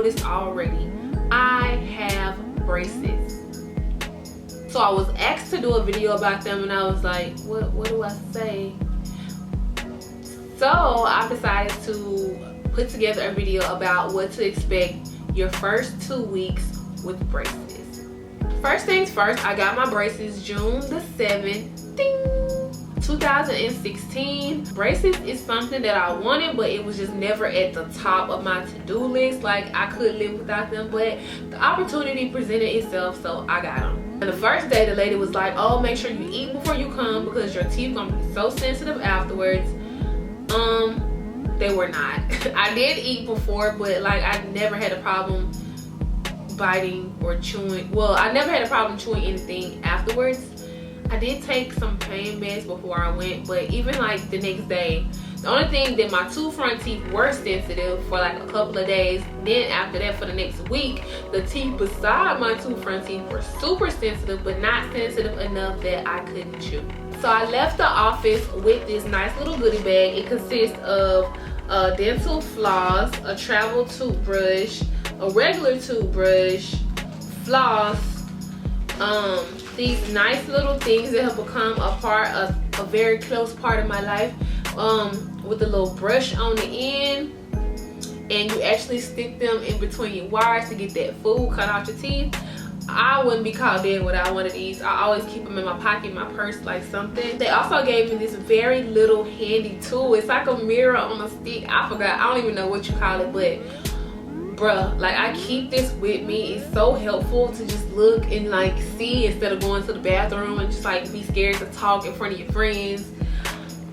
noticed already, I have braces. So I was asked to do a video about them, and I was like, what do I say? So I decided to put together a video about what to expect your first 2 weeks with braces. First things first, I got my braces June the 7th, ding, 2016. Braces is something that I wanted, but it was just never at the top of my to-do list. Like, I could live without them, but the opportunity presented itself, so I got them. And the first day, the lady was like, oh, make sure you eat before you come because your teeth gonna be so sensitive afterwards. They were not. I did eat before, but like, I never had a problem biting or chewing. Well, I never had a problem chewing anything afterwards. I did take some pain meds before I went, but even like the next day, the only thing that my 2 front teeth were sensitive for like a couple of days. Then after that, for the next week, the teeth beside my 2 front teeth were super sensitive, but not sensitive enough that I couldn't chew. So I left the office with this nice little goodie bag. It consists of a dental floss, a travel toothbrush, a regular toothbrush, floss, these nice little things that have become a very close part of my life, with a little brush on the end, and you actually stick them in between your wires to get that food cut out your teeth. I wouldn't be caught dead without one of these. I always keep them in my pocket, my purse, like something. They also gave me this very little handy tool. It's like a mirror on a stick. I forgot, I don't even know what you call it, but bruh, like, I keep this with me. It's so helpful to just look and like see instead of going to the bathroom and just like be scared to talk in front of your friends.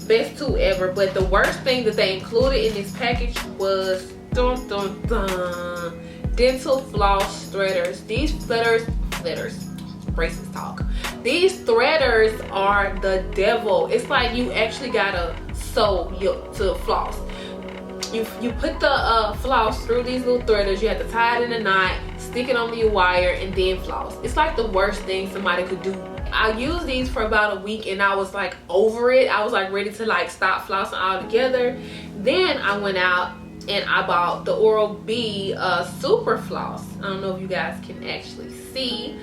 Best tool ever. But the worst thing that they included in this package was dun dun dun, dental floss threaders. These braces talk. These threaders are the devil. It's like you actually gotta sew to floss. You put the floss through these little threaders. You have to tie it in a knot, stick it on your wire, and then floss. It's like the worst thing somebody could do. I used these for about a week and I was like over it. I was like ready to like stop flossing altogether. Then I went out and I bought the Oral-B Super Floss. I don't know if you guys can actually see,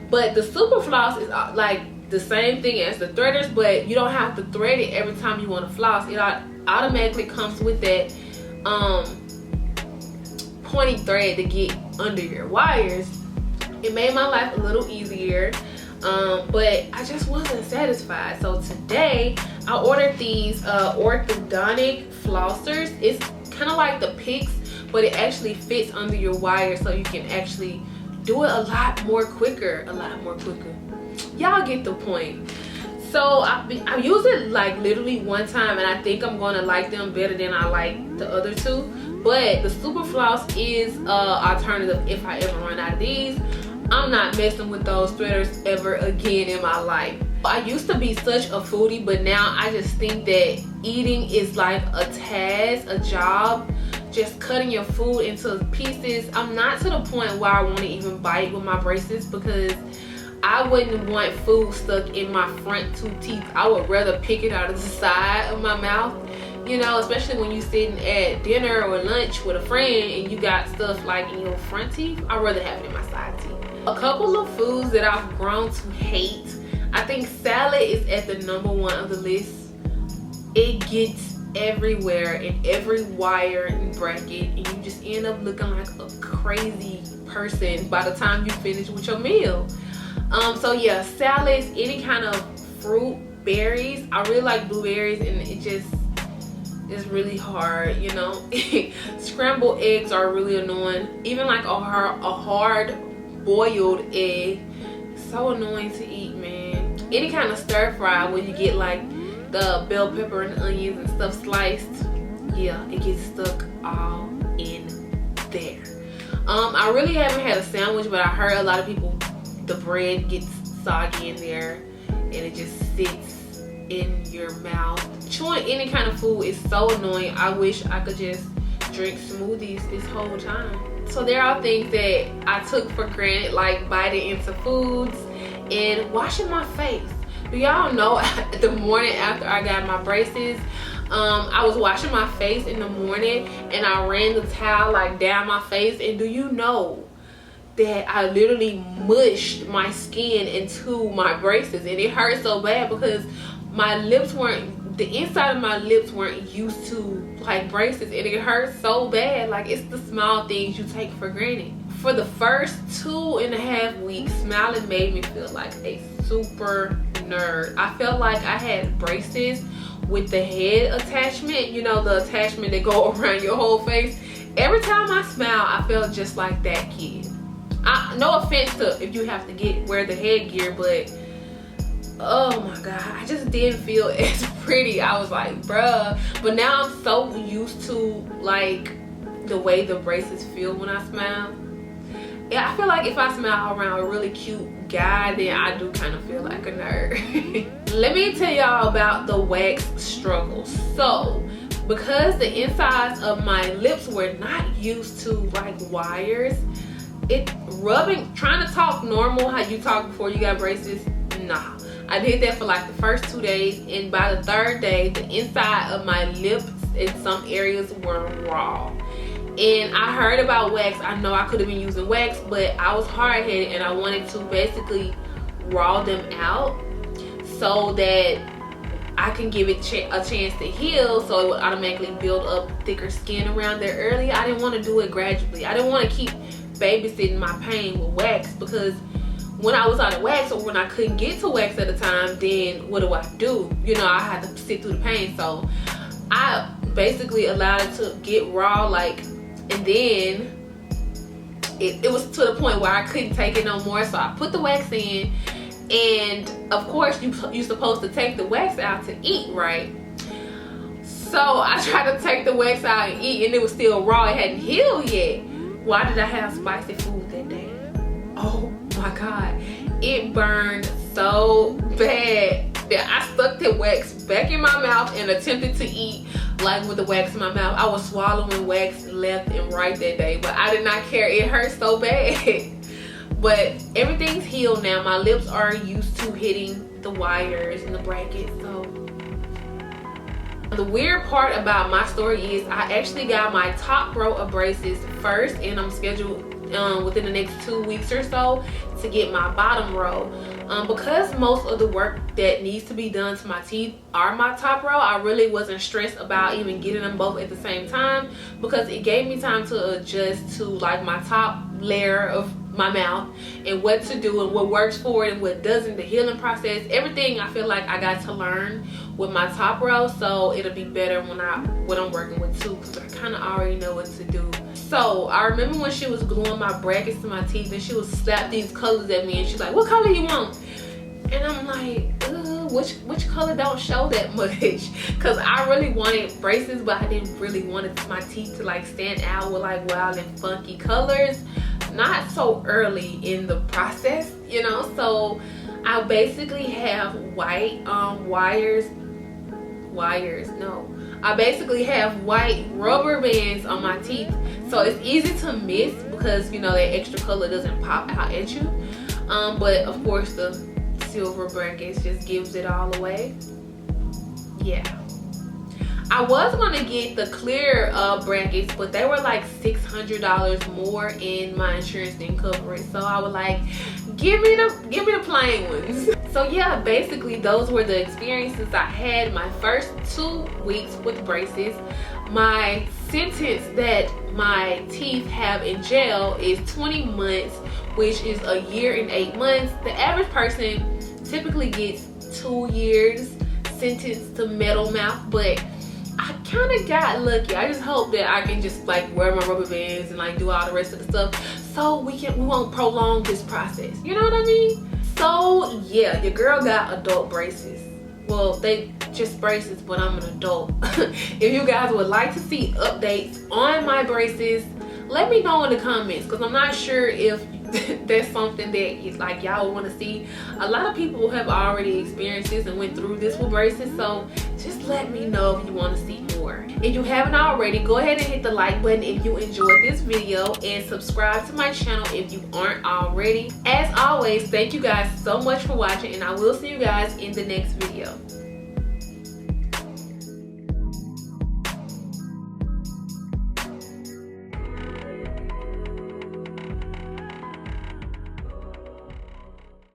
but the Super Floss is like the same thing as the threaders, but you don't have to thread it every time you want to floss. It automatically comes with that pointy thread to get under your wires. It made my life a little easier, but I just wasn't satisfied. So today I ordered these orthodontic flossers. It's kind of like the picks, but it actually fits under your wire, so you can actually do it a lot more quicker. Y'all get the point. So I use it like literally one time, and I think I'm gonna like them better than I like the other two. But the Super Floss is alternative if I ever run out of these. I'm not messing with those threaders ever again in my life. I used to be such a foodie, but now I just think that eating is like a task, a job. Just cutting your food into pieces. I'm not to the point where I want to even bite with my braces, because I wouldn't want food stuck in my front 2 teeth. I would rather pick it out of the side of my mouth, you know, especially when you're sitting at dinner or lunch with a friend and you got stuff like in your front teeth. I'd rather have it in my side teeth. A couple of foods that I've grown to hate. I think salad is at the #1 of the list. It gets everywhere in every wire and bracket, and you just end up looking like a crazy person by the time you finish with your meal. So yeah, salads, any kind of fruit, berries. I really like blueberries, and it just is really hard, you know. Scrambled eggs are really annoying. Even like a hard boiled egg, so annoying to eat, man. Any kind of stir fry where you get like the bell pepper and onions and stuff sliced, yeah, it gets stuck all in there. I really haven't had a sandwich, but I heard a lot of people, the bread gets soggy in there and it just sits in your mouth. Chewing any kind of food is so annoying. I wish I could just drink smoothies this whole time. So there are things that I took for granted, like biting into foods and washing my face. Do y'all know the morning after I got my braces, I was washing my face in the morning and I ran the towel like down my face, and do you know that I literally mushed my skin into my braces, and it hurt so bad because my lips weren't, the inside of my lips weren't used to like braces, and it hurt so bad. Like, it's the small things you take for granted. For the first 2.5 weeks, smiling made me feel like a super nerd. I felt like I had braces with the head attachment, you know, the attachment that go around your whole face. Every time I smile, I felt just like that kid. No offense to if you have to wear the headgear, but oh my god, I just didn't feel as pretty. I was like, bruh. But now I'm so used to like the way the braces feel when I smile. Yeah, I feel like if I smile around a really cute guy, then I do kind of feel like a nerd. Let me tell y'all about the wax struggle. So, because the insides of my lips were not used to like wires, trying to talk normal how you talk before you got braces, nah. I did that for like the first 2 days, and by the 3rd day, the inside of my lips in some areas were raw. And I heard about wax. I know I could have been using wax, but I was hard-headed and I wanted to basically raw them out so that I can give it a chance to heal, so it would automatically build up thicker skin around there early. I didn't want to do it gradually. I didn't want to keep babysitting my pain with wax, because when I was out of wax, or when I couldn't get to wax at a time, then what do? You know, I had to sit through the pain. So I basically allowed it to get raw, like, and then it was to the point where I couldn't take it no more. So I put the wax in, and of course you're supposed to take the wax out to eat, right? So I tried to take the wax out and eat, and it was still raw. It hadn't healed yet. Why did I have spicy food that day? Oh my god, it burned so bad that I stuck the wax back in my mouth and attempted to eat like with the wax in my mouth. I was swallowing wax left and right that day, but I did not care. It hurt so bad. But everything's healed now. My lips are used to hitting the wires and the brackets. So the weird part about my story is I actually got my top row of braces first, and I'm scheduled within the next 2 weeks or so to get my bottom row. Because most of the work that needs to be done to my teeth are my top row, I really wasn't stressed about even getting them both at the same time, because it gave me time to adjust to like my top layer of my mouth and what to do and what works for it and what doesn't, the healing process, everything. I feel like I got to learn with my top row, so it'll be better when I'm working with two, because I kind of already know what to do. So I remember when she was gluing my brackets to my teeth, and she would slap these colors at me, and she's like, what color you want? And I'm like, which color don't show that much? Because I really wanted braces, but I didn't really want my teeth to like stand out with like wild and funky colors. Not so early in the process, you know. So I basically have white I basically have white rubber bands on my teeth, so it's easy to miss because, you know, that extra color doesn't pop out at you. But of course the silver brackets just gives it all away. Yeah, I was gonna get the clear brackets, but they were like $600 more, and my insurance didn't cover it. So I was like, give me the plain ones. So yeah, basically those were the experiences I had my first 2 weeks with braces. My sentence that my teeth have in jail is 20 months, which is a year and 8 months. The average person typically gets 2 years sentenced to metal mouth, but I kind of got lucky. I just hope that I can just like wear my rubber bands and like do all the rest of the stuff, so we won't prolong this process. You know what I mean? So yeah, your girl got adult braces. Well, they just braces, but I'm an adult. If you guys would like to see updates on my braces, let me know in the comments, because I'm not sure if that's something that like y'all want to see. A lot of people have already experienced this and went through this with braces, so just let me know if you want to see more. If you haven't already, go ahead and hit the like button if you enjoyed this video, and subscribe to my channel if you aren't already. As always, thank you guys so much for watching, and I will see you guys in the next video.